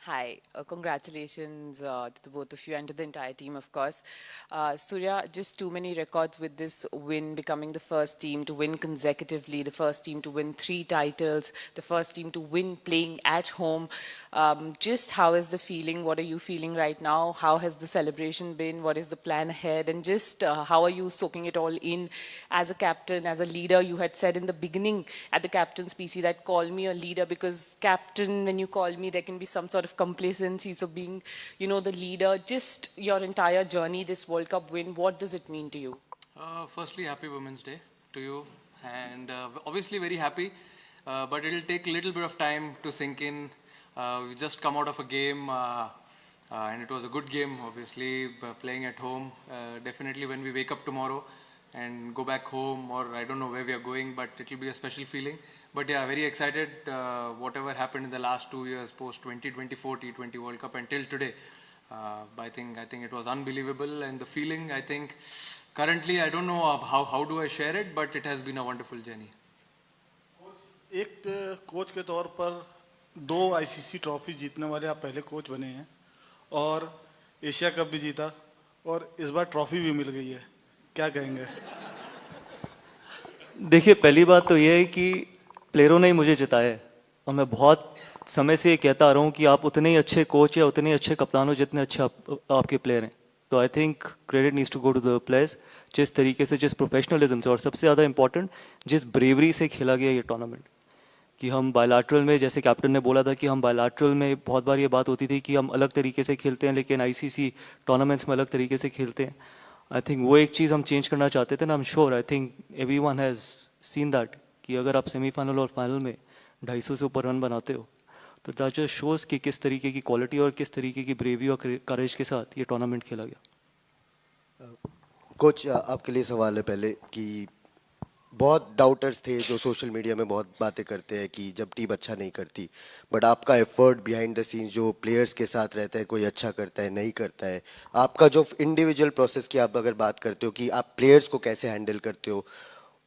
Hi, congratulations to the both of you and to the entire team, of course. Surya, just too many records with this win, becoming the first team to win consecutively, the first team to win 3 titles, the first team to win playing at home. Just how is the feeling? What are you feeling right now? How has the celebration been? What is the plan ahead? And just how are you soaking it all in as a captain, as a leader? You had said in the beginning at the captain's PC that call me a leader because captain, when you call me, there can be some sort of complacency. So being, the leader, just your entire journey, this World Cup win, what does it mean to you? Firstly, happy Women's Day to you, and obviously very happy, but it'll take a little bit of time to sink in. We just come out of a game, and it was a good game, obviously, playing at home. Definitely when we wake up tomorrow and go back home, or I don't know where we are going, but it'll be a special feeling. But yeah, very excited, whatever happened in the last 2 years, post 2024 T20 World Cup until today. I think it was unbelievable, and the feeling, I think, currently I don't know how do I share it, but it has been a wonderful journey. एक coach के तौर पर 2 ICC trophy जीतने वाले आप पहले coach बने हैं और एशिया कप भी जीता और इस बार ट्रॉफी भी मिल गई है, क्या कहेंगे? देखिए, पहली बात तो ये है कि प्लेयरों ने ही मुझे जिताया है और मैं बहुत समय से ये कहता आ रहा हूँ कि आप उतने ही अच्छे कोच या उतने ही अच्छे कप्तान हो जितने अच्छे आपके प्लेयर हैं. तो I think credit needs to go to the players. जिस तरीके से, जिस प्रोफेशनलिज्म से और सबसे ज़्यादा इंपॉर्टेंट जिस ब्रेवरी से खेला गया ये टूर्नामेंट, कि हम बायलैटरल में, जैसे कैप्टन ने बोला था कि हम बायलैटरल में बहुत बार ये बात होती थी कि हम अलग तरीके से खेलते हैं लेकिन आईसीसी टूर्नामेंट्स में अलग तरीके से खेलते हैं. आई थिंक वो एक चीज़ हम चेंज करना चाहते थे ना. I am sure, I think everyone has seen that कि अगर आप सेमीफाइनल और फाइनल में 250 से ऊपर रन बनाते हो तो दैट जस्ट शोज़ कि किस तरीके की क्वालिटी और किस तरीके की ब्रेवी और करेज के साथ ये टूर्नामेंट खेला गया. कोच, आपके लिए सवाल है पहले कि बहुत डाउटर्स थे जो सोशल मीडिया में बहुत बातें करते हैं कि जब टीम अच्छा नहीं करती, बट आपका एफर्ट बिहाइंड द सीन्स जो प्लेयर्स के साथ रहता है, कोई अच्छा करता है नहीं करता है, आपका जो इंडिविजुअल प्रोसेस की आप अगर बात करते हो कि आप प्लेयर्स को कैसे हैंडल करते हो,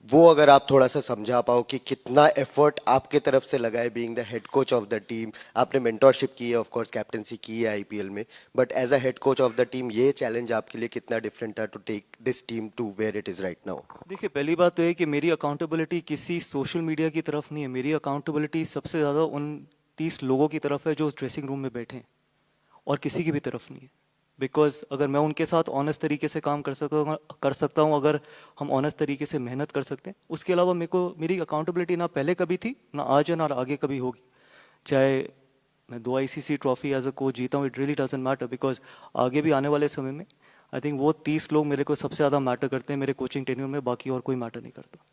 वो अगर आप थोड़ा सा समझा पाओ कि कितना एफर्ट आपके तरफ से लगा है being the head coach of the team. आपने मेंटोरशिप की है, ऑफ कोर्स कैप्टनसी की है आईपीएल में, but as a head coach of the team ये चैलेंज आपके लिए कितना डिफरेंट था to take this team to where it is right now? देखिए, पहली बात तो है कि मेरी अकाउंटेबिलिटी किसी सोशल मीडिया की तरफ नहीं है. मेरी अकाउंटेबिलिटी सबसे ज़्यादा उन 30 लोगों की तरफ है जो ड्रेसिंग रूम में बैठे हैं, और किसी की भी तरफ नहीं है. बिकॉज अगर मैं उनके साथ ऑनेस्ट तरीके से काम कर सकता हूँ, अगर हम ऑनेस्ट तरीके से मेहनत कर सकते हैं, उसके अलावा मेरी अकाउंटेबिलिटी ना पहले कभी थी, ना आज है, ना आगे कभी होगी. चाहे मैं 2 ICC trophy as a coach जीता हूँ, it really doesn't matter, because आगे भी आने वाले समय में आई थिंक वो 30 लोग मेरे को सबसे ज़्यादा मैटर करते हैं मेरे कोचिंग टेन्योर में, बाकी और कोई मैटर नहीं करता.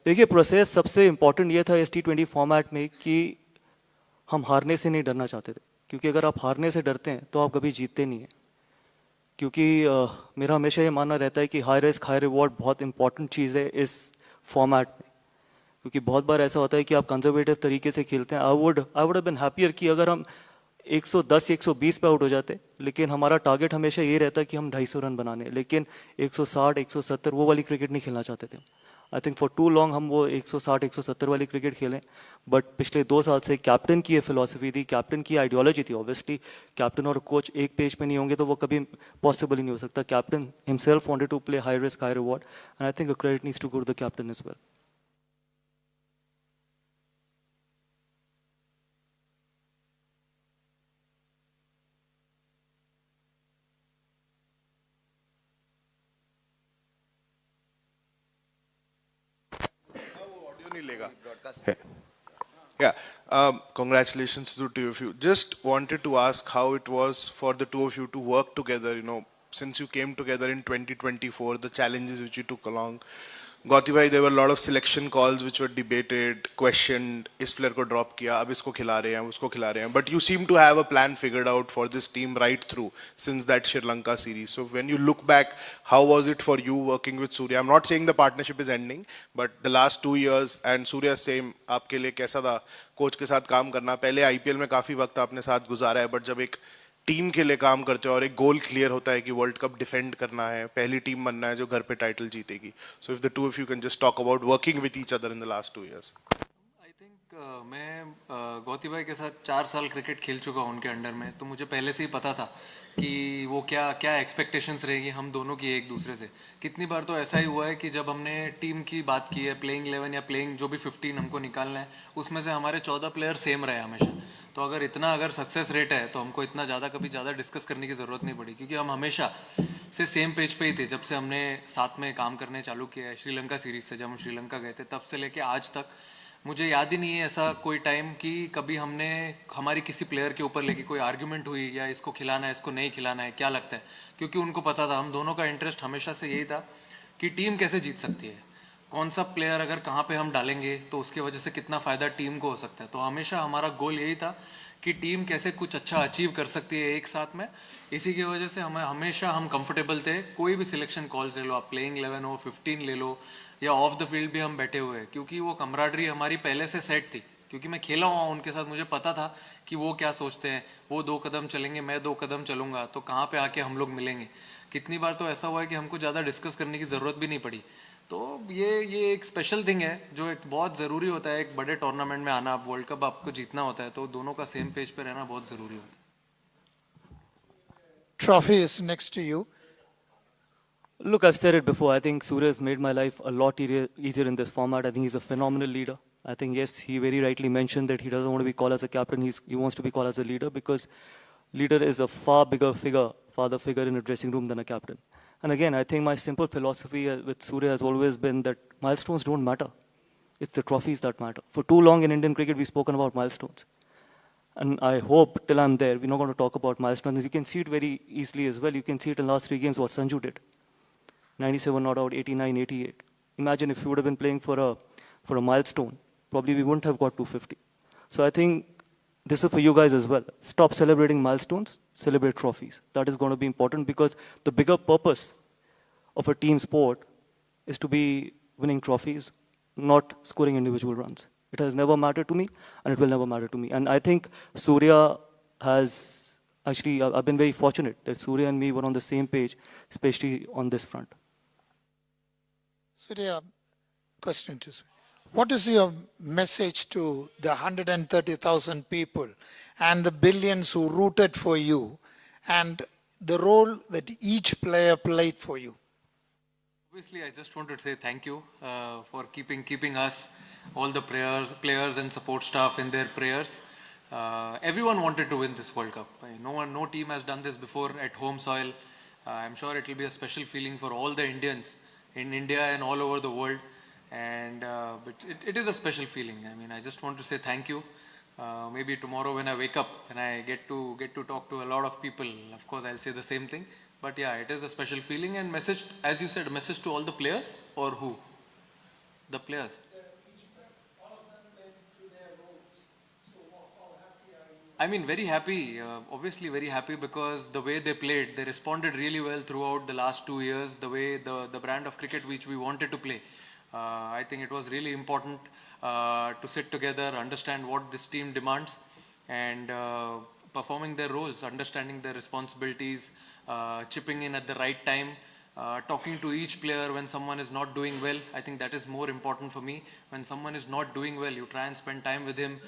देखिए, प्रोसेस सबसे इंपॉर्टेंट ये था इस T20 फॉर्मेट में कि हम हारने से नहीं डरना चाहते थे, क्योंकि अगर आप हारने से डरते हैं तो आप कभी जीतते नहीं हैं. क्योंकि मेरा हमेशा ये मानना रहता है कि हाई रिस्क हाई रिवॉर्ड बहुत इंपॉर्टेंट चीज़ है इस फॉर्मेट में, क्योंकि बहुत बार ऐसा होता है कि आप कंजर्वेटिव तरीके से खेलते हैं. I would have been happier कि अगर हम 110 120 पे आउट हो जाते, लेकिन हमारा टारगेट हमेशा ये रहता है कि हम 250 रन बनाने, लेकिन 160 170 वो वाली क्रिकेट नहीं खेलना चाहते थे. I think for too long हम वो 160 170 वाली क्रिकेट खेलें. बट पिछले 2 साल से कैप्टन की ये फिलॉसफी थी, कैप्टन की आइडियोलॉजी थी. ऑब्वियसली कैप्टन और कोच एक पेज पे नहीं होंगे तो वो कभी पॉसिबल ही नहीं हो सकता. Captain himself wanted to play high risk high reward, and I think credit needs to go to the captain as well. Yeah, congratulations to the two of you. Just wanted to ask how it was for the two of you to work together, since you came together in 2024, the challenges which you took along. Gauti bhai, there were a lot of selection calls which were debated, questioned, इस player को drop किया, अब इसको खिला रहे हैं, उसको खिला रहे हैं. But you seem to have a plan figured out for this team right through since that Sri Lanka series. So when you look back, how was it for you working with Surya? I'm not saying the partnership is ending, but the last 2 years and Surya same, आपके लिए कैसा था coach के साथ काम करना? पहले IPL में काफी वक्त आपने साथ गुजारा है, बट जब एक टीम के लिए काम करते हो और एक गोल क्लियर होता है कि वर्ल्ड कप डिफेंड करना है, पहली टीम बनना है जो घर पे टाइटल जीतेगी. So if the two of you can just talk about working with each other in the last 2 years. I think मैं गौती भाई के साथ 4 साल क्रिकेट खेल चुका हूँ उनके अंडर में, तो मुझे पहले से ही पता था कि वो क्या क्या एक्सपेक्टेशंस रहेगी हम दोनों की एक दूसरे से। कितनी बार तो ऐसा ही हुआ है कि जब हमने टीम की बात की है, प्लेइंग 11 या प्लेइंग जो भी 15 हमको निकालना है, उसमें से हमारे 14 प्लेयर सेम रहे हमेशा। तो अगर सक्सेस रेट है तो हमको इतना कभी ज़्यादा डिस्कस करने की ज़रूरत नहीं पड़ी, क्योंकि हम हमेशा से सेम पेज पे ही थे। जब से हमने साथ में काम करने चालू किया है श्रीलंका सीरीज से, जब हम श्रीलंका गए थे, तब से लेके आज तक मुझे याद ही नहीं है ऐसा कोई टाइम कि कभी हमने हमारी किसी प्लेयर के ऊपर लेके कोई आर्ग्यूमेंट हुई या इसको खिलाना है इसको नहीं खिलाना है क्या लगता है। क्योंकि उनको पता था, हम दोनों का इंटरेस्ट हमेशा से यही था कि टीम कैसे जीत सकती है, कौन सा प्लेयर अगर कहाँ पे हम डालेंगे तो उसकी वजह से कितना फ़ायदा टीम को हो सकता है। तो हमेशा हमारा गोल यही था कि टीम कैसे कुछ अच्छा अचीव कर सकती है एक साथ में। इसी की वजह से हम कंफर्टेबल थे। कोई भी सिलेक्शन कॉल्स ले लो, आप प्लेइंग 11 हो, 15 ले लो, या ऑफ द फील्ड भी हम बैठे हुए हैं, क्योंकि वो कमराडरी हमारी पहले से सेट थी। क्योंकि मैं खेला हुआ उनके साथ, मुझे पता था कि वो क्या सोचते हैं। वो 2 कदम चलेंगे, मैं 2 कदम चलूंगा, तो कहाँ पे आके हम लोग मिलेंगे। कितनी बार तो ऐसा हुआ है कि हमको ज़्यादा डिस्कस करने की ज़रूरत भी नहीं पड़ी। तो ये एक स्पेशल थिंग है जो एक बहुत ज़रूरी होता है। एक बड़े टूर्नामेंट में आना, वर्ल्ड कप आपको जीतना होता है, तो दोनों का सेम पेज पे रहना बहुत ज़रूरी होता है। Trophy is next to you. Look, I've said it before. I think Surya has made my life a lot easier in this format. I think he's a phenomenal leader. I think, yes, he very rightly mentioned that he doesn't want to be called as a captain. He wants to be called as a leader, because leader is a far bigger father figure in a dressing room than a captain. And again, I think my simple philosophy with Surya has always been that milestones don't matter. It's the trophies that matter. For too long in Indian cricket, we've spoken about milestones. And I hope till I'm there, we're not going to talk about milestones. You can see it very easily as well. You can see it in the last 3 games what Sanju did. 97 not out, 89, 88. Imagine if you would have been playing for a milestone, probably we wouldn't have got 250. So I think this is for you guys as well. Stop celebrating milestones, celebrate trophies. That is going to be important, because the bigger purpose of a team sport is to be winning trophies, not scoring individual runs. It has never mattered to me, and it will never matter to me. And I think Surya has, actually, I've been very fortunate that Surya and me were on the same page, especially on this front. Surya, question to Surya. What is your message to the 130,000 people and the billions who rooted for you, and the role that each player played for you? Obviously, I just want to say thank you for keeping us, all the players and support staff in their prayers. Everyone wanted to win this World Cup. No team has done this before at home soil. I'm sure it will be a special feeling for all the Indians in India and all over the world. And but it is a special feeling. I mean, I just want to say thank you. Maybe tomorrow when I wake up and I get to talk to a lot of people, of course I'll say the same thing. But yeah, it is a special feeling. And message, as you said, message to all the players, or who? The players. I mean, very happy, obviously very happy, because the way they played, they responded really well throughout the last 2 years, the way the brand of cricket which we wanted to play. I think it was really important to sit together, understand what this team demands, and performing their roles, understanding their responsibilities, chipping in at the right time, talking to each player when someone is not doing well. I think that is more important for me. When someone is not doing well, you try and spend time with him,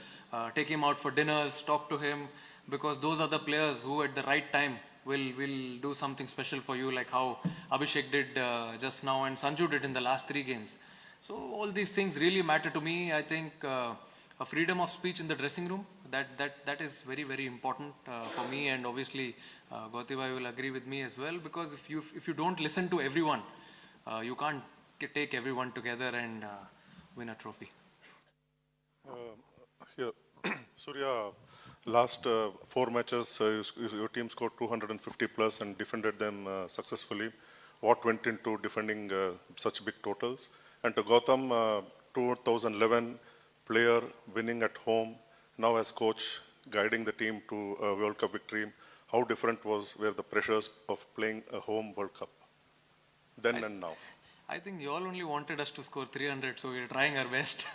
take him out for dinners, talk to him, because those are the players who at the right time will do something special for you, like how Abhishek did just now and Sanju did in the last 3 games. So all these things really matter to me. I think a freedom of speech in the dressing room, that is very, very important for me, and obviously Gauti bhai will agree with me as well, because if you don't listen to everyone, you can't take everyone together and win a trophy. Here, Surya, last 4 matches, your team scored 250 plus and defended them successfully. What went into defending such big totals? And to Gautam, 2011 player winning at home, now as coach, guiding the team to a World Cup victory. How different were the pressures of playing a home World Cup then and now? I think you all only wanted us to score 300, so we're trying our best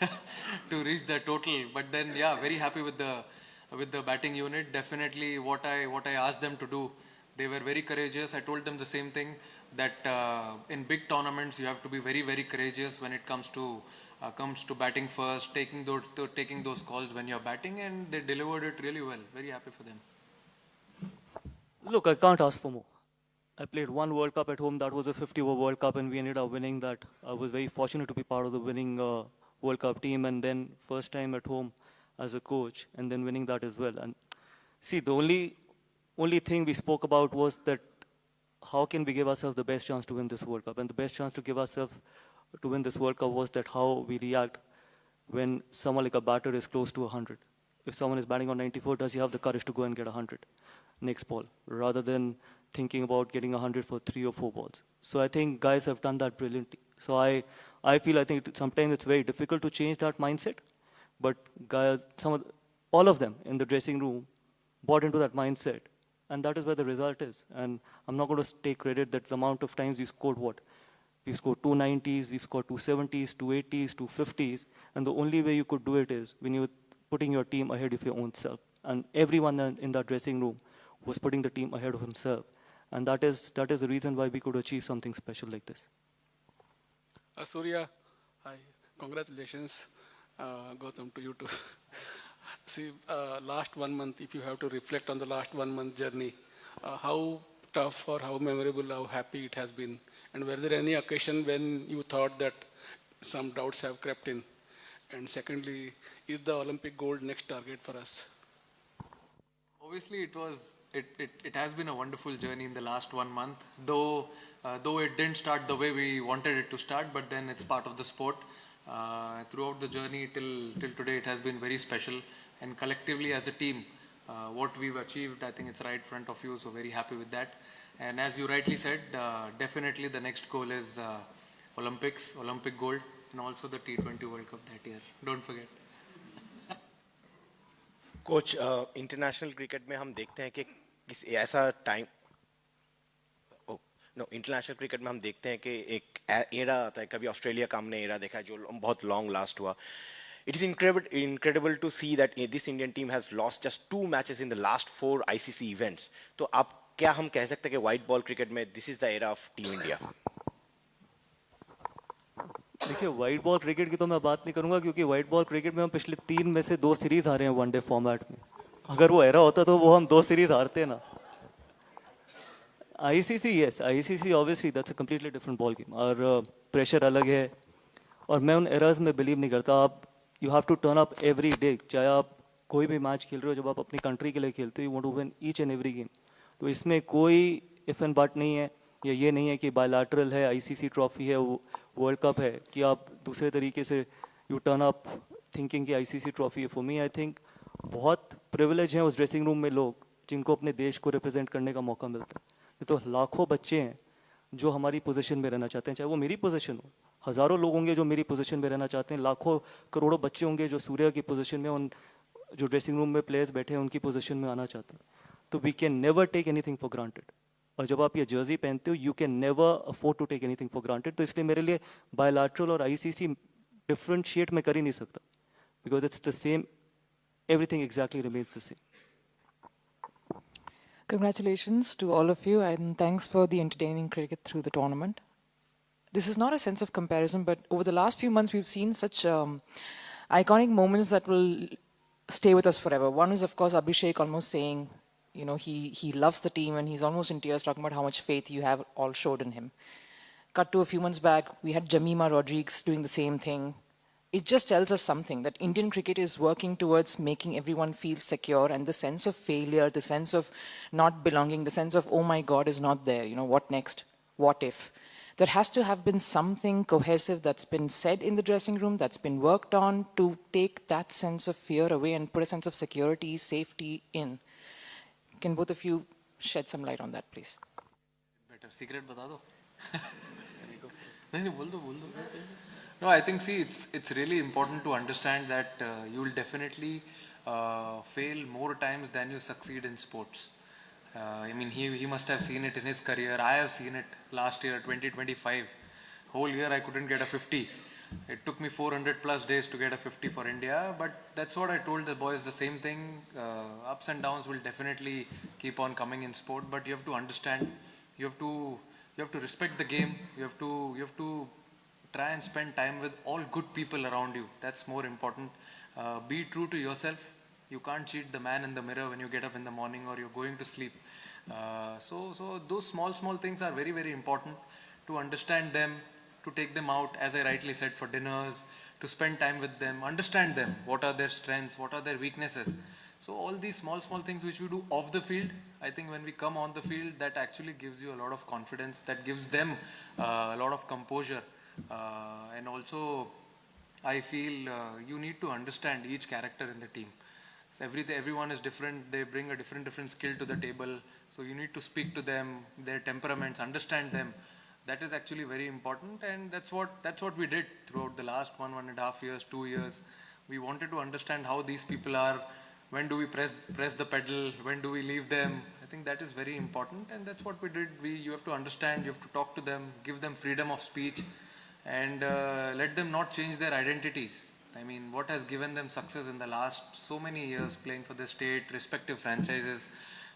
to reach that total. But then, yeah, very happy with the batting unit. Definitely, what I asked them to do, they were very courageous. I told them the same thing, that in big tournaments you have to be very, very courageous when it comes to comes to batting first, taking those calls when you're batting, and they delivered it really well. Very happy for them. Look, I can't ask for more. I played one World Cup at home. That was a 50-over World Cup, and we ended up winning that. I was very fortunate to be part of the winning World Cup team, and then first time at home as a coach, and then winning that as well. And see, the only thing we spoke about was that how can we give ourselves the best chance to win this World Cup? And the best chance to give ourselves to win this World Cup was that how we react when someone like a batter is close to 100. If someone is batting on 94, does he have the courage to go and get 100 next ball, rather than thinking about getting 100 for 3 or 4 balls? So I think guys have done that brilliantly. So I think sometimes it's very difficult to change that mindset, but guys, all of them in the dressing room bought into that mindset, and that is where the result is. And I'm not going to take credit that the amount of times we scored what? We've scored 290s, we've scored 270s, 280s, 250s, and the only way you could do it is when you're putting your team ahead of your own self. And everyone in that dressing room was putting the team ahead of himself. And that is the reason why we could achieve something special like this. Surya, hi, congratulations, Gautam, to you too. See, last 1 month, if you have to reflect on the last 1 month journey, how tough or how memorable, how happy it has been? And were there any occasion when you thought that some doubts have crept in? And secondly, is the Olympic gold next target for us? Obviously, it has been a wonderful journey in the last 1 month, though it didn't start the way we wanted it to start, but then it's part of the sport. Throughout the journey till today, it has been very special, and collectively as a team, what we've achieved, I think it's right in front of you, so very happy with that. And as you rightly said, definitely the next goal is Olympic gold, and also the T20 World Cup that year. Don't forget. Coach international cricket में हम देखते हैं कि ऐसा time international cricket में हम देखते हैं कि एक एरा आता है, कभी ऑस्ट्रेलिया का हमने एरा देखा है जो बहुत लॉन्ग लास्ट हुआ. It is incredible to see that this Indian team has lost just 2 matches in the last 4 ICC events. तो आप क्या हम कह सकते हैं कि व्हाइट बॉल क्रिकेट में this is the era of Team India? देखिए, व्हाइट बॉल क्रिकेट की तो मैं बात नहीं करूंगा, क्योंकि व्हाइट बॉल क्रिकेट में हम पिछले 3 में से 2 सीरीज हारे हैं वनडे फॉर्मेट में. अगर वो एरा होता तो वो हम 2 सीरीज हारते ना. ICC, yes, ICC obviously that's a completely different ball game, और प्रेशर अलग है, और मैं उन एराज में बिलीव नहीं करता. आप you have to turn up every day. चाहे आप कोई भी मैच खेल रहे हो, जब आप अपनी कंट्री के लिए खेलते हो, you want to win each and every game. तो इसमें कोई इफ एंड बट नहीं है, या ये नहीं है कि बायलैटरल है, आईसीसी ट्रॉफी है, वर्ल्ड कप है, कि आप दूसरे तरीके से यू टर्न अप थिंकिंग कि आईसीसी ट्रॉफी है. फॉर मी आई थिंक बहुत प्रिविलेज हैं उस ड्रेसिंग रूम में लोग जिनको अपने देश को रिप्रेजेंट करने का मौका मिलता है. ये तो लाखों बच्चे हैं जो हमारी पोजीशन में रहना चाहते हैं, चाहे वो मेरी पोजीशन हो. हज़ारों लोग होंगे जो मेरी पोजीशन में रहना चाहते हैं, लाखों करोड़ों बच्चे होंगे जो सूर्य की पोजीशन में, उन जो ड्रेसिंग रूम में प्लेयर्स बैठे हैं उनकी पोजीशन में आना चाहते हैं. तो we can never take anything for granted. और जब आप ये जर्सी पहनते हो, you can never afford to take anything for granted. तो इसलिए मेरे लिए बायलैटरल और आईसीसी डिफरेंशिएट मैं कर ही नहीं सकता, because it's the same, everything exactly remains the same. Congratulations to all of you, and thanks for the entertaining cricket through the tournament. This is not a sense of comparison, but over the last few months, we've seen such iconic moments that will stay with us forever. One is, of course, Abhishek almost saying, you know, he loves the team, and he's almost in tears talking about how much faith you have all showed in him. Cut to a few months back, we had Jamima Rodriguez doing the same thing. It just tells us something, that Indian cricket is working towards making everyone feel secure, and the sense of failure, the sense of not belonging, the sense of, oh my God, is not there. You know, what next? What if? There has to have been something cohesive that's been said in the dressing room, that's been worked on to take that sense of fear away and put a sense of security, safety in. Can both of you shed some light on that, please? Better secret बता दो. नहीं बोल दो. No, I think, see, it's really important to understand that you will definitely fail more times than you succeed in sports. I mean, he must have seen it in his career. I have seen it last year, 2025. Whole year I couldn't get a 50. It took me 400 plus days to get a 50 for India, but that's what I told the boys, the same thing. Ups and downs will definitely keep on coming in sport, but you have to understand, you have to respect the game. You have to try and spend time with all good people around you. That's more important. Be true to yourself. You can't cheat the man in the mirror when you get up in the morning or you're going to sleep. So those small things are very, very important to understand them, to take them out, as I rightly said, for dinners, to spend time with them, understand them, what are their strengths, what are their weaknesses. So all these small things which we do off the field, I think when we come on the field, that actually gives you a lot of confidence, that gives them a lot of composure. And also, I feel you need to understand each character in the team. So everyone is different, they bring a different skill to the table. So you need to speak to them, their temperaments, understand them. That is actually very important, and that's what we did throughout the last 1.5 years, 2 years. We wanted to understand how these people are, when do we press the pedal, when do we leave them. I think that is very important, and that's what we did. You have to understand, you have to talk to them, give them freedom of speech, and let them not change their identities. I mean, what has given them success in the last so many years, playing for the state, respective franchises,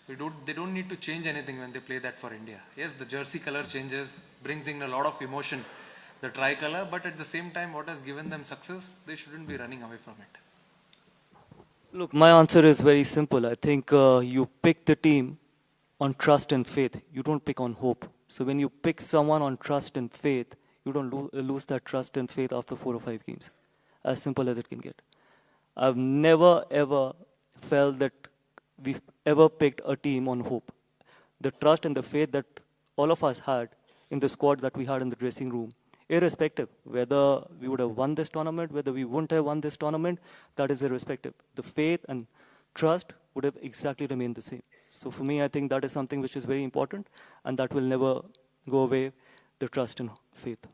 they don't need to change anything when they play that for India. Yes, the jersey color changes, brings in a lot of emotion, the tricolour, but at the same time, what has given them success, they shouldn't be running away from it. Look, my answer is very simple. I think you pick the team on trust and faith. You don't pick on hope. So when you pick someone on trust and faith, you don't lose that trust and faith after 4 or 5 games. As simple as it can get. I've never ever felt that we've ever picked a team on hope. The trust and the faith that all of us had in the squad that we had in the dressing room, irrespective whether we would have won this tournament, whether we wouldn't have won this tournament, that is irrespective. The faith and trust would have exactly remained the same. So for me, I think that is something which is very important, and that will never go away, the trust and faith.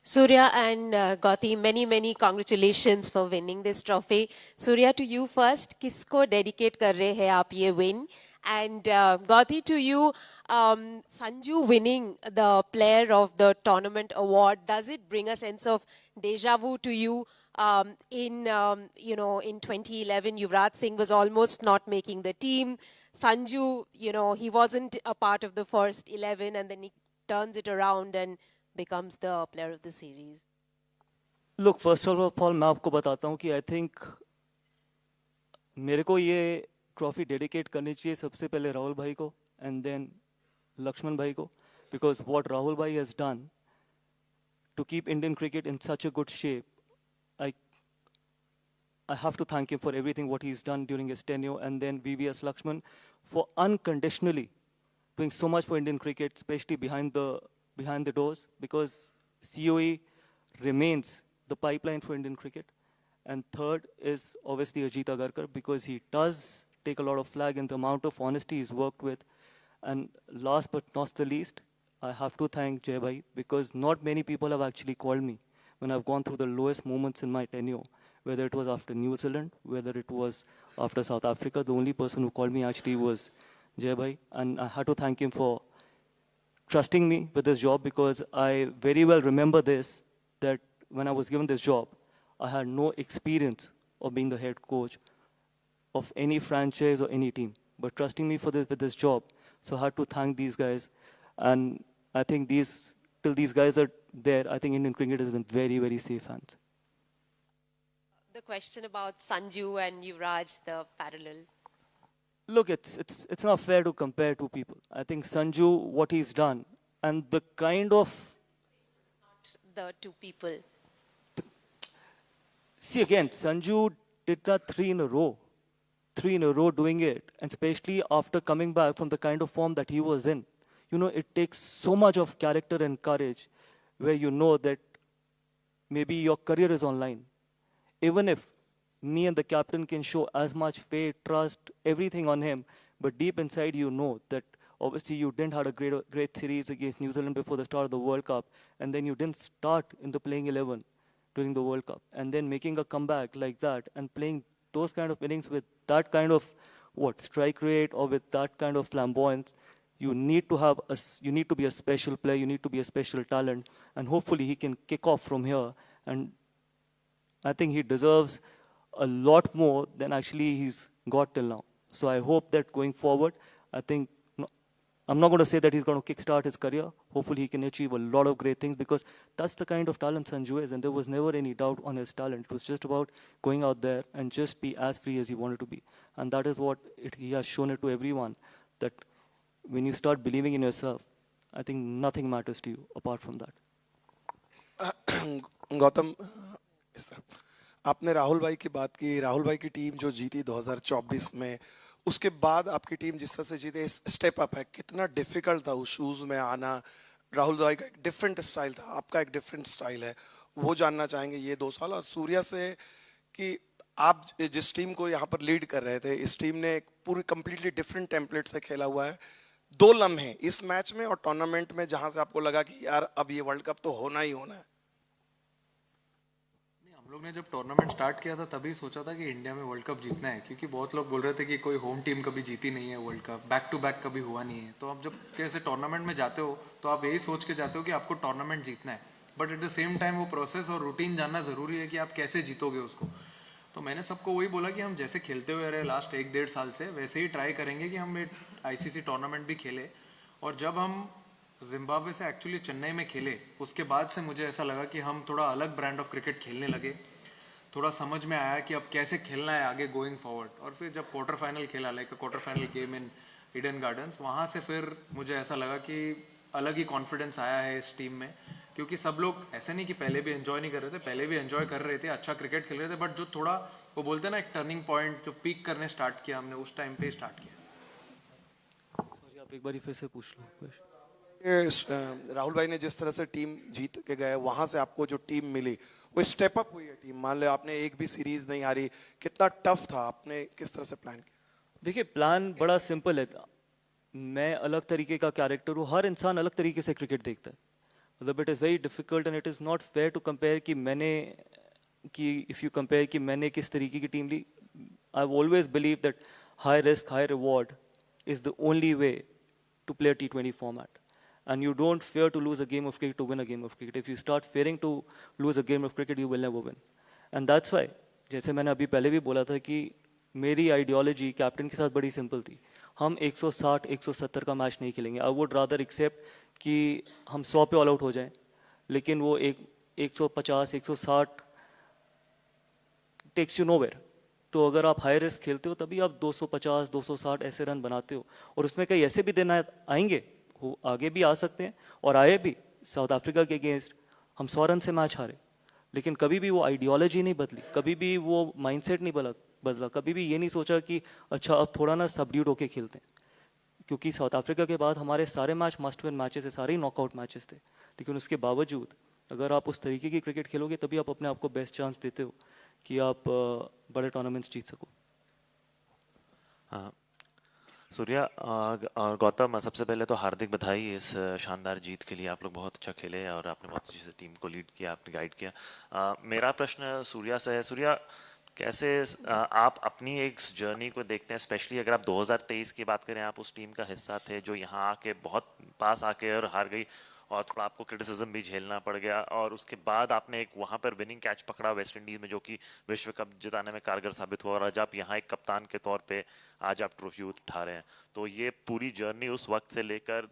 Surya and Gauti, many congratulations for winning this trophy. Surya, to you first, किसको dedicate कर रहे हैं आप ये win? And Gauti, to you, Sanju winning the Player of the Tournament award, does it bring a sense of deja vu to you? In 2011, Yuvraj Singh was almost not making the team. Sanju, he wasn't a part of the first 11, and then he turns it around and becomes the player of the series. Look, first of all, मैं आपको बताता हूँ कि I think मेरे को ये trophy dedicate करनी चाहिए सबसे पहले राहुल भाई को and then Lakshman भाई को, because what Rahul bhai has done to keep Indian cricket in such a good shape, I have to thank him for everything what he's done during his tenure, and then VVS Lakshman for unconditionally doing so much for Indian cricket, especially behind the doors, because COE remains the pipeline for Indian cricket. And third is obviously Ajit Agarkar, because he does take a lot of flag in the amount of honesty he's worked with. And last but not the least, I have to thank Jai Bhai, because not many people have actually called me when I've gone through the lowest moments in my tenure, whether it was after New Zealand, whether it was after South Africa. The only person who called me actually was Jai Bhai, and I had to thank him for trusting me with this job, because I very well remember this, that when I was given this job, I had no experience of being the head coach of any franchise or any team, but trusting me with this job. So I had to thank these guys, and I think till these guys are there, I think Indian cricket is in very, very safe hands. The question about Sanju and Yuvraj, the parallel. Look, it's not fair to compare two people. I think Sanju, what he's done, and the kind of... The two people. See, again, Sanju did that 3 in a row. 3 in a row doing it, and especially after coming back from the kind of form that he was in. It takes so much of character and courage, where you know that maybe your career is online. Even if me and the captain can show as much faith, trust, everything on him, but deep inside you know that obviously you didn't have a great series against New Zealand before the start of the World Cup, and then you didn't start in the playing 11 during the World Cup, and then making a comeback like that and playing those kind of innings with that kind of strike rate, or with that kind of flamboyance, you need to be a special player, you need to be a special talent, and hopefully he can kick off from here. And I think he deserves a lot more than actually he's got till now. So I hope that going forward, I think I'm not going to say that he's going to kickstart his career. Hopefully, he can achieve a lot of great things because that's the kind of talent Sanju is, and there was never any doubt on his talent. It was just about going out there and just be as free as he wanted to be, and that is what he has shown it to everyone. That when you start believing in yourself, I think nothing matters to you apart from that. Gautam, इस तरह आपने राहुल भाई की बात की, राहुल भाई की team जो जीती 2024 में, उसके बाद आपकी टीम जिस तरह से जीते, स्टेप अप है, कितना डिफिकल्ट था उस शूज में आना? राहुल भाई का एक डिफरेंट स्टाइल था, आपका एक डिफरेंट स्टाइल है, वो जानना चाहेंगे ये 2 साल। और सूर्या से कि आप जिस टीम को यहाँ पर लीड कर रहे थे, इस टीम ने एक पूरी कंप्लीटली डिफरेंट टेम्पलेट से खेला हुआ है। 2 लम्हे इस मैच में और टूर्नामेंट में जहां से आपको लगा कि यार अब ये वर्ल्ड कप तो होना ही होना है। हम लोग ने जब टूर्नामेंट स्टार्ट किया था तभी सोचा था कि इंडिया में वर्ल्ड कप जीतना है, क्योंकि बहुत लोग बोल रहे थे कि कोई होम टीम कभी जीती नहीं है world cup, back to back कभी हुआ नहीं है। तो आप जब कैसे टूर्नामेंट में जाते हो तो आप यही सोच के जाते हो कि आपको टूर्नामेंट जीतना है, but at the same time वो प्रोसेस और रूटीन जानना ज़रूरी है कि आप कैसे जीतोगे उसको। तो मैंने सबको वही बोला कि हम जैसे खेलते हुए रहे लास्ट 1-1.5 साल से, वैसे ही ट्राई करेंगे कि हम एक ICC टूर्नामेंट भी खेले। और जब हम जिम्बाब्वे से एक्चुअली चेन्नई में खेले, उसके बाद से मुझे ऐसा लगा कि हम थोड़ा अलग ब्रांड ऑफ क्रिकेट खेलने लगे, थोड़ा समझ में आया कि अब कैसे खेलना है आगे गोइंग फॉरवर्ड। और फिर जब क्वार्टर फाइनल खेला, like quarter final game in Eden gardens, वहाँ से फिर मुझे ऐसा लगा कि अलग ही कॉन्फिडेंस आया है इस टीम में, क्योंकि सब लोग ऐसे नहीं कि पहले भी एंजॉय नहीं कर रहे थे, पहले भी एंजॉय कर रहे थे, अच्छा क्रिकेट खेल रहे थे, बट जो थोड़ा वो बोलते हैं ना एक टर्निंग पॉइंट, जो पीक करने स्टार्ट किया हमने, उस टाइम पे स्टार्ट किया। सॉरी, आप एक बार फिर से पूछ लो। राहुल भाई ने जिस तरह से टीम जीत के गए, वहां से आपको जो टीम मिली वो स्टेप अप हुई है टीम। मान लो आपने एक भी सीरीज नहीं हारी, कितना टफ था, आपने किस तरह से प्लान किया? देखिए, प्लान बड़ा सिंपल है। मैं अलग तरीके का कैरेक्टर हूँ, हर इंसान अलग तरीके से क्रिकेट देखता है। मतलब it is very difficult and it is not fair to compare if you compare कि मैंने किस तरीके की टीम ली। I always believe that high risk high reward is the only way to play a T20 format, and you don't fear to lose a game of cricket to win a game of cricket. If you start fearing to lose a game of cricket, you will never win. And that's why, जैसे मैंने अभी पहले भी बोला था कि मेरी ideology captain के साथ बड़ी सिंपल थी। हम 160-170 का मैच नहीं खेलेंगे। आई वुड रादर एक्सेप्ट कि हम 100 पे ऑल आउट हो जाएं, लेकिन वो 150-160 टेक्स यू नोवेयर। तो अगर आप हाई रिस्क खेलते हो तभी आप 250-260 ऐसे रन बनाते हो, और उसमें कई ऐसे भी दिन आएंगे, वो आगे भी आ सकते हैं और आए भी। साउथ अफ्रीका के अगेंस्ट हम 100 रन से मैच हारे, लेकिन कभी भी वो आइडियोलॉजी नहीं बदली, कभी भी वो माइंडसेट नहीं बदला, कभी भी ये नहीं सोचा कि अच्छा अब थोड़ा ना सबड्यूड होके खेलते हैं। क्योंकि साउथ अफ्रीका के बाद हमारे सारे मैच मस्ट विन मैचेस है, सारे ही नॉकआउट मैचेस थे, लेकिन उसके बावजूद अगर आप उस तरीके की क्रिकेट खेलोगे तभी आप अपने आप को बेस्ट चांस देते हो कि आप बड़े टूर्नामेंट्स जीत सको। हाँ सूर्या और गौतम, सबसे पहले तो हार्दिक बधाई इस शानदार जीत के लिए। आप लोग बहुत अच्छा खेले और आपने बहुत अच्छे से टीम को लीड किया, आपने गाइड किया। मेरा प्रश्न सूर्या से है। सूर्या, कैसे आप अपनी एक जर्नी को देखते हैं, स्पेशली अगर आप 2023 की बात करें, आप उस टीम का हिस्सा थे जो यहाँ आके बहुत पास आके और हार गई और थोड़ा आपको क्रिटिसिज्म भी झेलना पड़ गया, और उसके बाद आपने एक वहाँ पर विनिंग कैच पकड़ा वेस्ट इंडीज़ में, जो कि विश्व कप जिताने में कारगर साबित हुआ, और आज आप यहाँ एक कप्तान के तौर पे आज आप ट्रॉफी उठा रहे हैं। तो ये पूरी जर्नी उस वक्त से लेकर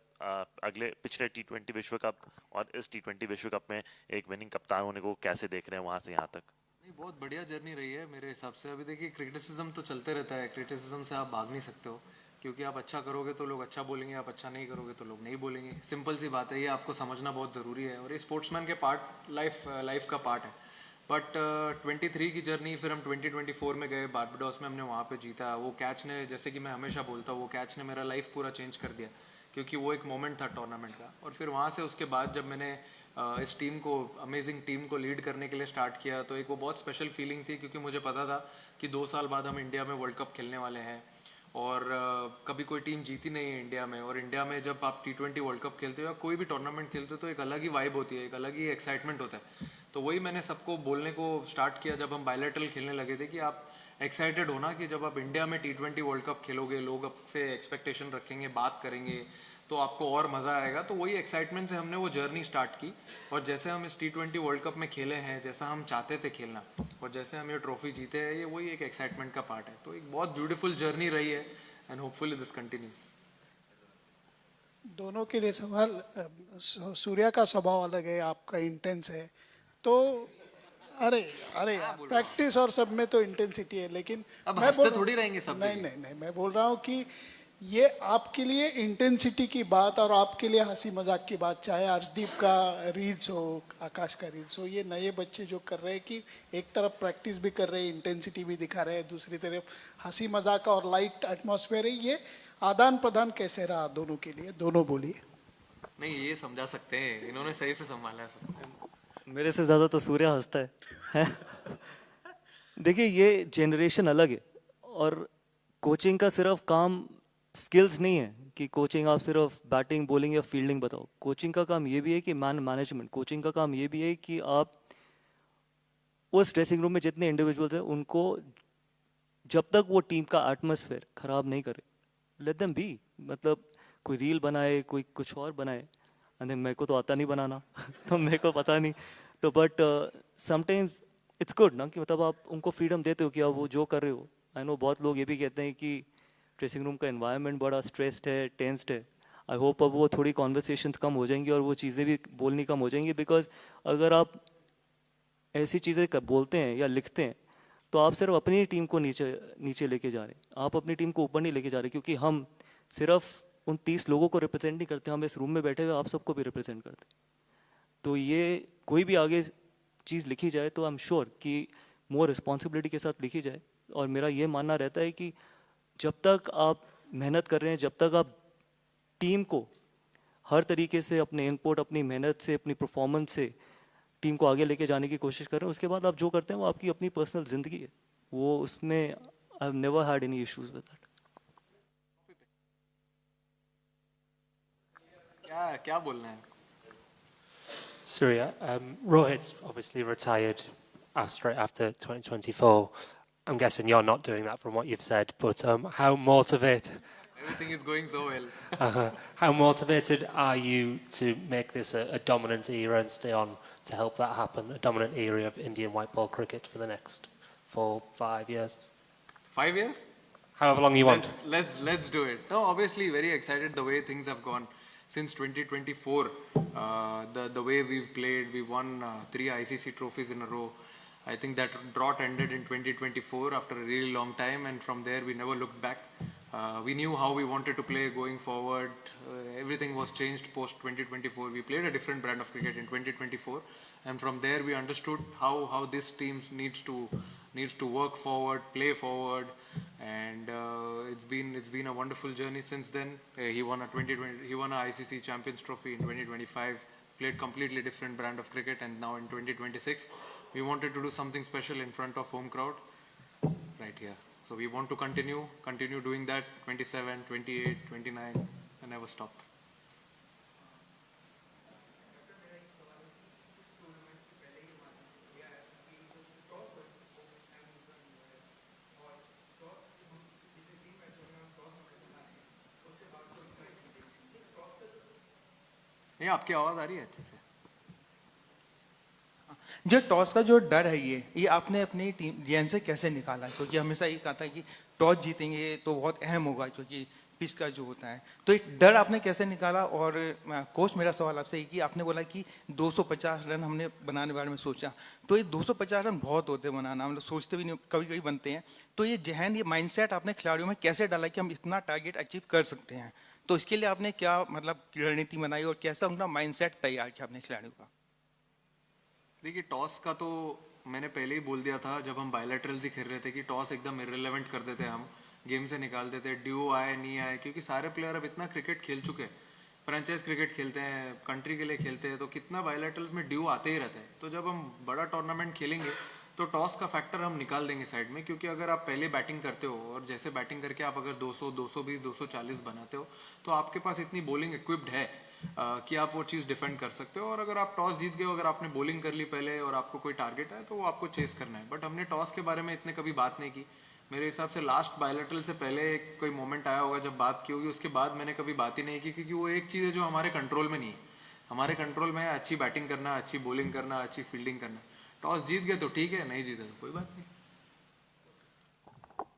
पिछले T20 विश्व कप और इस T20 विश्व कप में एक विनिंग कप्तान होने को कैसे देख रहे हैं वहाँ से यहाँ तक? नहीं, बहुत बढ़िया जर्नी रही है मेरे हिसाब से। अभी देखिए, क्रिटिसिज्म तो चलते रहता है, क्रिटिसिज्म से आप भाग नहीं सकते हो, क्योंकि आप अच्छा करोगे तो लोग अच्छा बोलेंगे, आप अच्छा नहीं करोगे तो लोग नहीं बोलेंगे। सिंपल सी बात है, ये आपको समझना बहुत ज़रूरी है, और ये स्पोर्ट्समैन के लाइफ का पार्ट है। बट 23 की जर्नी, फिर हम 2024 में गए बारबाडोस में, हमने वहाँ पे जीता। वो कैच ने, जैसे कि मैं हमेशा बोलता हूँ, वो कैच ने मेरा लाइफ पूरा चेंज कर दिया, क्योंकि वो एक मोमेंट था टूर्नामेंट का। और फिर वहाँ से उसके बाद जब मैंने इस टीम को, अमेजिंग टीम को लीड करने के लिए स्टार्ट किया, तो एक वो बहुत स्पेशल फीलिंग थी, क्योंकि मुझे पता था कि 2 साल बाद हम इंडिया में वर्ल्ड कप खेलने वाले हैं, और कभी कोई टीम जीती नहीं है इंडिया में। और इंडिया में जब आप T20 वर्ल्ड कप खेलते हो या कोई भी टूर्नामेंट खेलते हो तो एक अलग ही वाइब होती है, एक अलग ही एक्साइटमेंट होता है। तो वही मैंने सबको बोलने को स्टार्ट किया जब हम बायलैटरल खेलने लगे थे, कि आप एक्साइटेड होना कि जब आप इंडिया में T20 वर्ल्ड कप खेलोगे, लोग आपसे एक्सपेक्टेशन रखेंगे, बात करेंगे, तो आपको और मज़ा आएगा। तो वही एक्साइटमेंट से हमने वो जर्नी स्टार्ट की, और जैसे हम इस T20 वर्ल्ड कप में खेले हैं, जैसा हम चाहते थे खेलना, और जैसे हम ये ट्रॉफी जीते हैं, ये वही एक एक्साइटमेंट का पार्ट है। तो एक बहुत ब्यूटीफुल जर्नी रही है, एंड होपफुली दिस कंटिन्यूज। दोनों के लिए सवाल। सूर्या का स्वभाव अलग है, आपका इंटेंस है, तो अरे अरे यार, प्रैक्टिस और सब में तो इंटेंसिटी है, लेकिन अब मैं हंसते थोड़ी रहेंगे सब नहीं जगह। नहीं नहीं, मैं बोल रहा हूँ कि ये आपके लिए इंटेंसिटी की बात और आपके लिए हंसी मजाक की बात, चाहे अर्शदीप का रील्स हो, आकाश का रील्स हो, ये नए बच्चे जो कर रहे हैं कि एक तरफ प्रैक्टिस भी कर रहे हैं, इंटेंसिटी भी दिखा रहे हैं, दूसरी तरफ हंसी मजाक और लाइट एटमॉस्फेयर है, ये आदान प्रदान कैसे रहा दोनों के लिए? दोनों बोलिए। नहीं, ये समझा सकते हैं, इन्होंने सही से संभाला है सबको। मेरे से ज़्यादा तो सूर्या हंसता है देखिए, ये जनरेशन अलग है, और कोचिंग का सिर्फ काम स्किल्स नहीं है कि कोचिंग आप सिर्फ बैटिंग, बॉलिंग या फील्डिंग बताओ। कोचिंग का काम ये भी है कि मैनेजमेंट। कोचिंग का काम ये भी है कि आप उस ड्रेसिंग रूम में जितने इंडिविजुअल्स हैं उनको, जब तक वो टीम का एटमॉस्फेयर खराब नहीं करे, लेट देम बी। मतलब कोई रील बनाए, कोई कुछ और बनाए, एंड मेरे को तो आता नहीं बनाना तो मेरे को पता नहीं, तो बट समटाइम्स इट्स गुड ना कि मतलब आप उनको फ्रीडम देते हो कि आप वो जो कर रहे हो। आई नो बहुत लोग ये भी कहते हैं कि ड्रेसिंग रूम का एनवायरनमेंट बड़ा स्ट्रेस्ड है, टेंस्ड है। आई होप अब वो थोड़ी कॉन्वर्सेशंस कम हो जाएंगी और वो चीज़ें भी बोलनी कम हो जाएंगी, बिकॉज अगर आप ऐसी चीज़ें बोलते हैं या लिखते हैं तो आप सिर्फ अपनी टीम को नीचे लेके जा रहे हैं, आप अपनी टीम को ऊपर नहीं लेके जा रहे, क्योंकि हम सिर्फ उन 30 लोगों को रिप्रेजेंट नहीं करते, हम इस रूम में बैठे हुए आप सबको भी रिप्रेजेंट करते हैं। तो ये कोई भी आगे चीज़ लिखी जाए तो आई एम श्योर कि मोर रिस्पॉन्सिबिलिटी के साथ लिखी जाए। और मेरा ये मानना रहता है कि जब तक आप मेहनत कर रहे हैं, जब तक आप टीम को हर तरीके से अपने इनपुट, अपनी मेहनत से, अपनी परफॉर्मेंस से टीम को आगे लेके जाने की कोशिश कर रहे हैं, उसके बाद आप जो करते हैं वो आपकी अपनी पर्सनल ज़िंदगी है, वो उसमें I have never had any issues with that. क्या बोलना है? Surya, Rohit's obviously retired straight after 2024. I'm guessing you're not doing that from what you've said, but how motivated? Everything is going so well. How motivated are you to make this a dominant era and stay on to help that happen? A dominant era of Indian white ball cricket for the next 4-5 years? 5 years? However long you want. Let's do it. No, obviously very excited the way things have gone since 2024. The way we've played, we won 3 ICC trophies in a row. I think that drought ended in 2024 after a really long time, and from there we never looked back. We knew how we wanted to play going forward. Everything was changed post 2024. We played a different brand of cricket in 2024, and from there we understood how this team needs to work forward, play forward, and it's been a wonderful journey since then. He won a ICC Champions Trophy in 2025. Played completely different brand of cricket, and now in 2026 we wanted to do something special in front of home crowd right here. So we want to continue doing that. 27, 28, 29, and never stop. ये आपकी आवाज आ रही है अच्छे से? जो toss का जो डर है ये आपने अपनी टीम जेन से कैसे निकाला? क्योंकि हमेशा ये कहा था कि टॉस जीतेंगे तो बहुत अहम होगा, क्योंकि पिच का जो होता है, तो एक डर आपने कैसे निकाला? और कोच, मेरा सवाल आपसे है कि आपने बोला कि 250 रन हमने बनाने बारे में सोचा, तो ये 250 रन बहुत होते हैं बनाना, हम लोग सोचते भी नहीं, कभी कभी बनते हैं, तो ये जहन, ये माइंडसेट आपने खिलाड़ियों में कैसे डाला कि हम इतना टारगेट अचीव कर सकते हैं? तो इसके लिए आपने क्या मतलब रणनीति बनाई और कैसा उनका माइंडसेट तैयार किया आपने खिलाड़ियों का? देखिए, टॉस का तो मैंने पहले ही बोल दिया था जब हम बायलैटरल्स ही खेल रहे थे कि टॉस एकदम इररिलेवेंट कर देते, हम गेम से निकाल देते, ड्यू आए नहीं आए, क्योंकि सारे प्लेयर अब इतना क्रिकेट खेल चुके हैं, फ्रेंचाइज क्रिकेट खेलते हैं, कंट्री के लिए खेलते हैं, तो कितना बायलैटरल्स में ड्यू आते ही रहते हैं। तो जब हम बड़ा टूर्नामेंट खेलेंगे तो टॉस का फैक्टर हम निकाल देंगे साइड में, क्योंकि अगर आप पहले बैटिंग करते हो और जैसे बैटिंग करके आप अगर 200, 220, 240 बनाते हो तो आपके पास इतनी बॉलिंग इक्विप्ड है कि आप वो चीज़ डिफेंड कर सकते हो। और अगर आप टॉस जीत गए हो, अगर आपने बॉलिंग कर ली पहले और आपको कोई टारगेट है तो वो आपको चेस करना है। बट हमने टॉस के बारे में इतने कभी बात नहीं की। मेरे हिसाब से लास्ट बायलैटरल से पहले कोई मोमेंट आया होगा जब बात की होगी, उसके बाद मैंने कभी बात ही नहीं की, क्योंकि वो एक चीज़ है जो हमारे कंट्रोल में नहीं है। हमारे कंट्रोल में है अच्छी बैटिंग करना, अच्छी बॉलिंग करना, अच्छी फील्डिंग करना। टॉस जीत गए तो ठीक है, नहीं जीते तो कोई बात नहीं।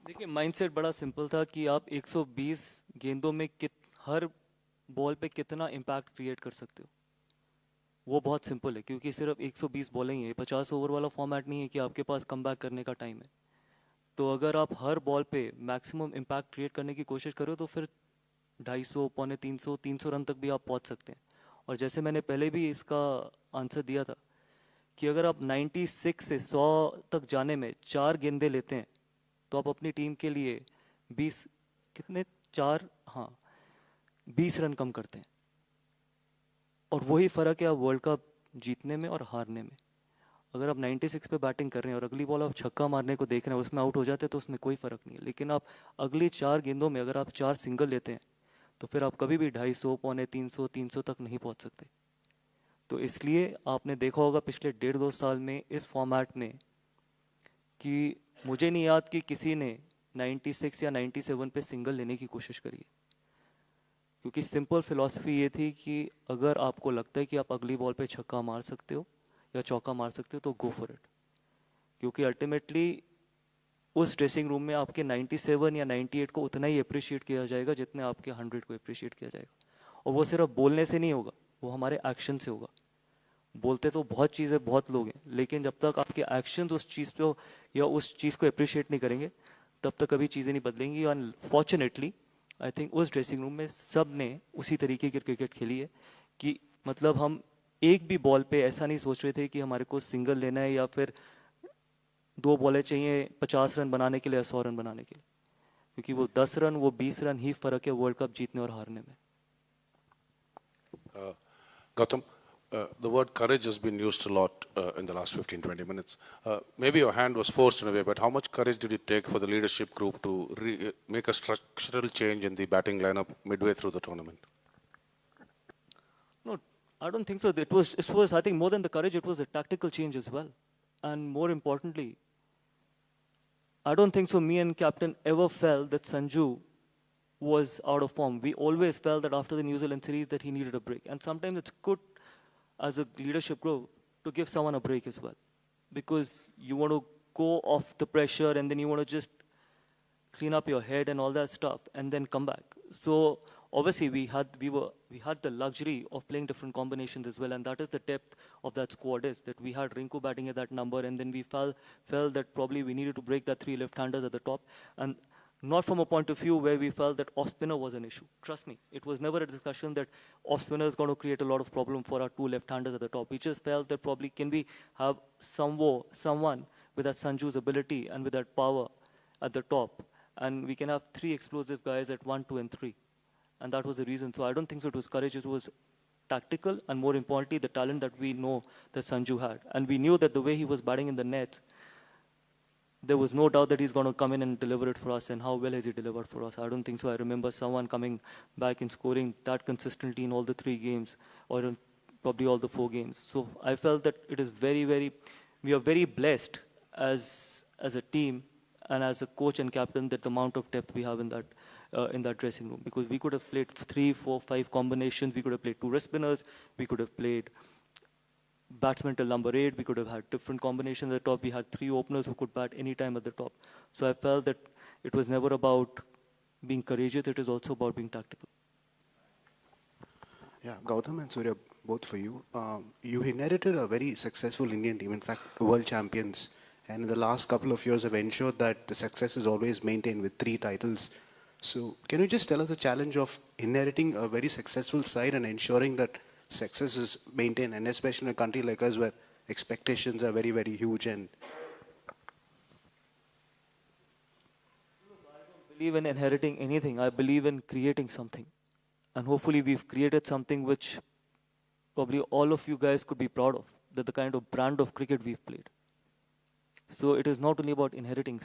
देखिए, माइंडसेट बड़ा सिंपल था कि आप 120 गेंदों में हर बॉल पे कितना इम्पैक्ट क्रिएट कर सकते हो, वो बहुत सिंपल है, क्योंकि सिर्फ 120 बॉलें ही है, 50 ओवर वाला फॉर्मेट नहीं है कि आपके पास कमबैक करने का टाइम है। तो अगर आप हर बॉल पे मैक्सिमम इम्पैक्ट क्रिएट करने की कोशिश करो तो फिर 250, पौने 300 रन तक भी आप पहुंच सकते हैं। और जैसे मैंने पहले भी इसका आंसर दिया था कि अगर आप 96 से 100 तक जाने में 4 गेंदे लेते हैं तो आप अपनी टीम के लिए 20 कितने 4 हाँ 20 रन कम करते हैं। और वही फ़र्क है आप वर्ल्ड कप जीतने में और हारने में। अगर आप 96 पे बैटिंग कर रहे हैं और अगली बॉल आप छक्का मारने को देख रहे हैं, उसमें आउट हो जाते हैं तो उसमें कोई फ़र्क नहीं है। लेकिन आप अगली 4 गेंदों में अगर आप 4 सिंगल लेते हैं तो फिर आप कभी भी 250, पौने 300 तक नहीं पहुंच सकते। तो इसलिए आपने देखा होगा पिछले 1.5-2 साल में इस फॉर्मेट में कि मुझे नहीं याद कि किसी ने 96 या 97 पे सिंगल लेने की कोशिश करी है, क्योंकि सिंपल फिलॉसफी ये थी कि अगर आपको लगता है कि आप अगली बॉल पे छक्का मार सकते हो या चौका मार सकते हो तो गो फॉर इट, क्योंकि अल्टीमेटली उस ड्रेसिंग रूम में आपके 97 या 98 को उतना ही अप्रिशिएट किया जाएगा जितने आपके 100 को अप्रिशिएट किया जाएगा। और वो सिर्फ बोलने से नहीं होगा, वो हमारे एक्शन से होगा। बोलते तो बहुत चीज़ें बहुत लोग हैं, लेकिन जब तक आपके एक्शंस उस चीज़ पे या उस चीज़ को अप्रिशिएट नहीं करेंगे तब तक कभी चीज़ें नहीं बदलेंगी। और फॉर्चुनेटली आई थिंक उस ड्रेसिंग रूम में सब ने उसी तरीके की क्रिकेट खेली है कि मतलब हम एक भी बॉल पे ऐसा नहीं सोच रहे थे कि हमारे को सिंगल लेना है या फिर 2 बॉलें चाहिए 50 रन बनाने के लिए या 100 रन बनाने के लिए, क्योंकि वो 10 रन वो 20 रन ही फ़र्क है वर्ल्ड कप जीतने और हारने में। Gautam, the word courage has been used a lot in the last 15-20 minutes. Maybe your hand was forced in a way, but how much courage did it take for the leadership group to make a structural change in the batting lineup midway through the tournament? No, I don't think so. It was I think more than the courage, it was a tactical change as well. And more importantly, I don't think so me and captain ever felt that Sanju was out of form. We always felt that after the New Zealand series that he needed a break. And sometimes it's good as a leadership group to give someone a break as well, because you want to go off the pressure and then you want to just clean up your head and all that stuff and then come back. So obviously we had the luxury of playing different combinations as well, and that is the depth of that squad, is that we had Rinku batting at that number, and then we felt that probably we needed to break that 3 left-handers at the top, and not from a point of view where we felt that off-spinner was an issue. Trust me, it was never a discussion that off-spinner is going to create a lot of problem for our 2 left-handers at the top. We just felt that probably can we have someone with that Sanju's ability and with that power at the top, and we can have 3 explosive guys at 1, 2, and 3. And that was the reason. So I don't think so it was courage, it was tactical, and more importantly, the talent that we know that Sanju had. And we knew that the way he was batting in the nets, there was no doubt that he's going to come in and deliver it for us. And how well has he delivered for us? I don't think so. I remember someone coming back and scoring that consistently in all the 3 games, or in probably all the 4 games. So I felt that it is we are very blessed as a team and as a coach and captain, that the amount of depth we have in that dressing room, because we could have played 3, 4, 5 combinations. We could have played 2 wrist spinners. We could have played batsman till number 8. We could have had different combinations at the top. We had 3 openers who could bat any time at the top. So I felt that it was never about being courageous. It is also about being tactical. Yeah, Gautam and Surya, both for you. You inherited a very successful Indian team, in fact, world champions. And in the last couple of years have ensured that the success is always maintained with 3 titles. So can you just tell us the challenge of inheriting a very successful side and ensuring that success is maintained, and especially in a country like us where expectations are very, very huge? And I don't believe in inheriting anything. I believe in creating something. And hopefully we've created something which probably all of you guys could be proud of, that the kind of brand of cricket we've played. So it is not only about inheriting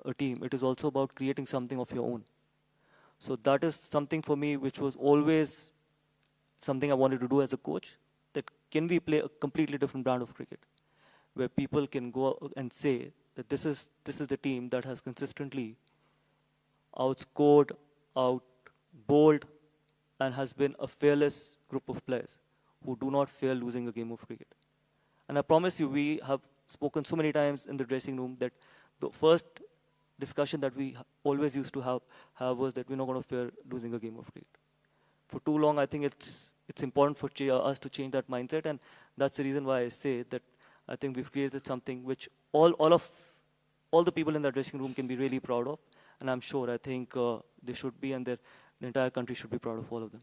a team, it is also about creating something of your own. So that is something for me which was always something I wanted to do as a coach, that can we play a completely different brand of cricket, where people can go and say that this is the team that has consistently outscored, out-bowled, and has been a fearless group of players who do not fear losing a game of cricket. And I promise you, we have spoken so many times in the dressing room that the first discussion that we always used to have was that we're not going to fear losing a game of cricket. for too long, I think it's important for us to change that mindset, and that's the reason why I say that I think we've created something which all the people in that dressing room can be really proud of, and I'm sure I think they should be, and the entire country should be proud of all of them.